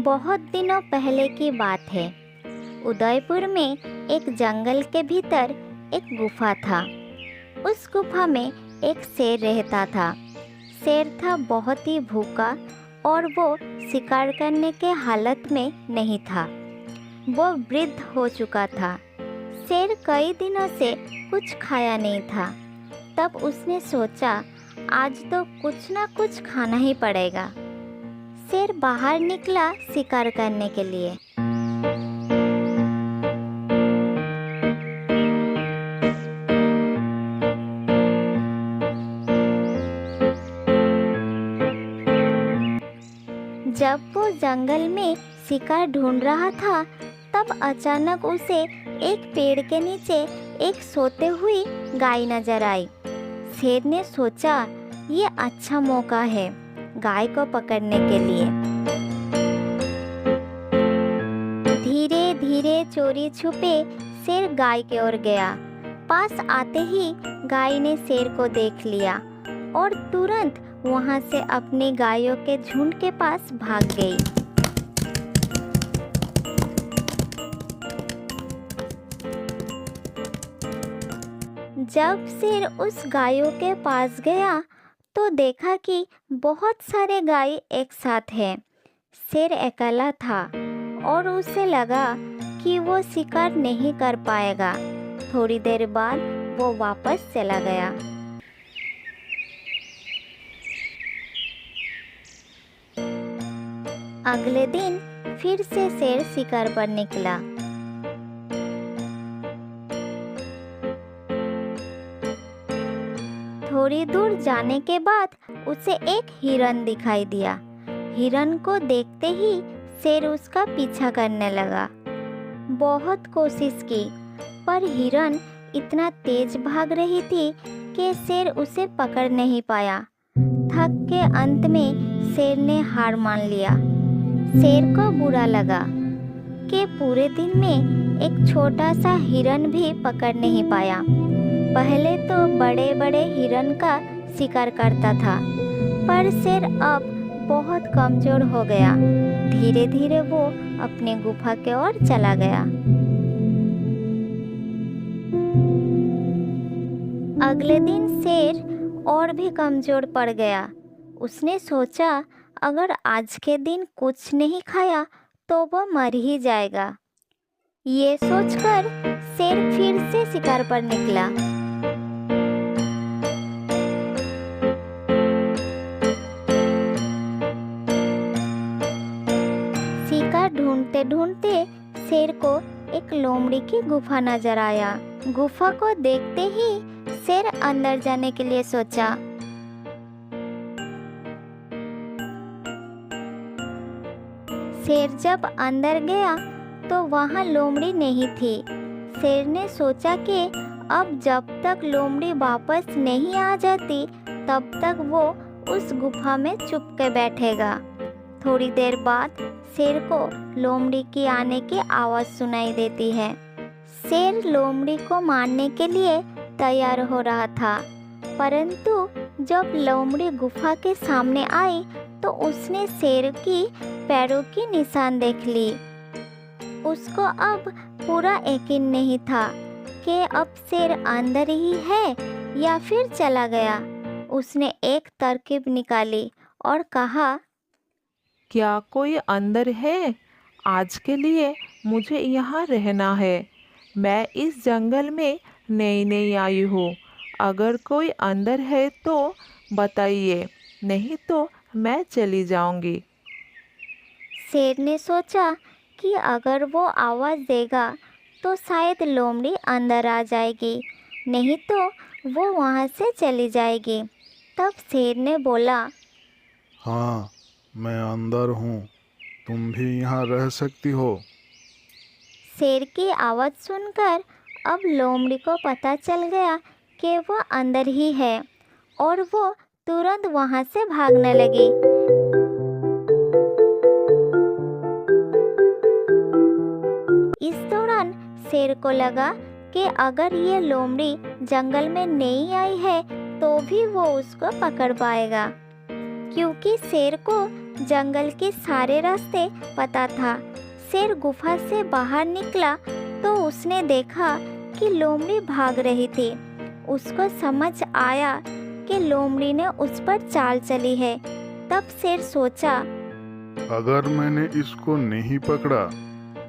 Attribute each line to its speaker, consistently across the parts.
Speaker 1: बहुत दिनों पहले की बात है। उदयपुर में एक जंगल के भीतर एक गुफा था। उस गुफा में एक शेर रहता था। शेर था बहुत ही भूखा और वो शिकार करने के हालत में नहीं था। वो वृद्ध हो चुका था। शेर कई दिनों से कुछ खाया नहीं था। तब उसने सोचा, आज तो कुछ ना कुछ खाना ही पड़ेगा। शेर बाहर निकला शिकार करने के लिए। जब वो जंगल में शिकार ढूंढ रहा था, तब अचानक उसे एक पेड़ के नीचे एक सोते हुई गाय नजर आई। शेर ने सोचा, ये अच्छा मौका है गाय को पकड़ने के लिए। धीरे धीरे चोरी छुपे शेर गाय की ओर गया। पास आते ही गाय ने शेर को देख लिया और तुरंत वहां से अपनी गायों के झुंड के पास भाग गई। जब शेर उस गायों के पास गया तो देखा कि बहुत सारे गाय एक साथ हैं। शेर अकेला था और उसे लगा कि वो शिकार नहीं कर पाएगा। थोड़ी देर बाद वो वापस चला गया। अगले दिन फिर से शेर शिकार पर निकला। थोड़ी दूर जाने के बाद उसे एक हिरन दिखाई दिया। हिरन को देखते ही शेर उसका पीछा करने लगा। बहुत कोशिश की, पर हिरन इतना तेज भाग रही थी कि शेर उसे पकड़ नहीं पाया। थक के अंत में शेर ने हार मान लिया। शेर को बुरा लगा कि पूरे दिन में एक छोटा सा हिरन भी पकड़ नहीं पाया। पहले तो बड़े बड़े हिरन का शिकार करता था, पर शेर अब बहुत कमजोर हो गया। धीरे धीरे वो अपने गुफा की ओर चला गया। अगले दिन शेर और भी कमजोर पड़ गया। उसने सोचा, अगर आज के दिन कुछ नहीं खाया तो वो मर ही जाएगा। ये सोचकर शेर फिर से शिकार पर निकला। शिकार ढूंढते ढूंढते शेर को एक लोमड़ी की गुफा नजर आया। गुफा को देखते ही शेर अंदर जाने के लिए सोचा। शेर जब अंदर गया तो वहाँ लोमड़ी नहीं थी। शेर ने सोचा कि अब जब तक लोमड़ी वापस नहीं आ जाती तब तक वो उस गुफा में चुप के बैठेगा। थोड़ी देर बाद शेर को लोमड़ी की आने की आवाज़ सुनाई देती है। शेर लोमड़ी को मारने के लिए तैयार हो रहा था, परंतु जब लोमड़ी गुफा के सामने आई तो उसने शेर की पैरों की निशान देख ली। उसको अब पूरा यकीन नहीं था कि अब शेर अंदर ही है या फिर चला गया। उसने एक तरकीब निकाली और कहा,
Speaker 2: क्या कोई अंदर है? आज के लिए मुझे यहाँ रहना है। मैं इस जंगल में नई नई आई हूँ। अगर कोई अंदर है तो बताइए, नहीं तो मैं चली जाऊँगी।
Speaker 1: शेर ने सोचा कि अगर वो आवाज़ देगा तो शायद लोमड़ी अंदर आ जाएगी, नहीं तो वो वहाँ से चली जाएगी। तब शेर ने बोला,
Speaker 3: हाँ, मैं अंदर हूँ, तुम भी यहाँ रह सकती हो।
Speaker 1: शेर की आवाज़ सुनकर अब लोमड़ी को पता चल गया कि वो अंदर ही है और वो तुरंत वहाँ से भागने लगी। इस दौरान शेर को लगा कि अगर ये लोमड़ी जंगल में नहीं आई है तो भी वो उसको पकड़ पाएगा, क्योंकि शेर को जंगल के सारे रास्ते पता था। शेर गुफा से बाहर निकला तो उसने देखा कि लोमड़ी भाग रही थी। उसको समझ आया कि लोमड़ी ने उस पर चाल चली है। तब शेर सोचा,
Speaker 3: अगर मैंने इसको नहीं पकड़ा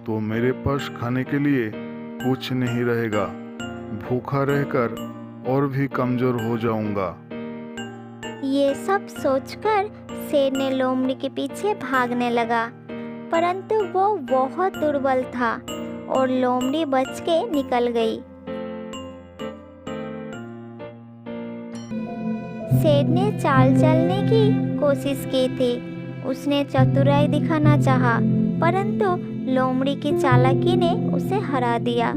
Speaker 3: तो मेरे पास खाने के लिए कुछ नहीं रहेगा। भूखा रहकर और भी कमजोर हो जाऊंगा।
Speaker 1: ये सब सोचकर शेर ने लोमड़ी के पीछे भागने लगा, परंतु वो बहुत दुर्बल था और लोमड़ी बच के निकल गई। शेर ने चाल चलने की कोशिश की थी। उसने चतुराई दिखाना चाहा, परंतु लोमड़ी की चालाकी ने उसे हरा दिया।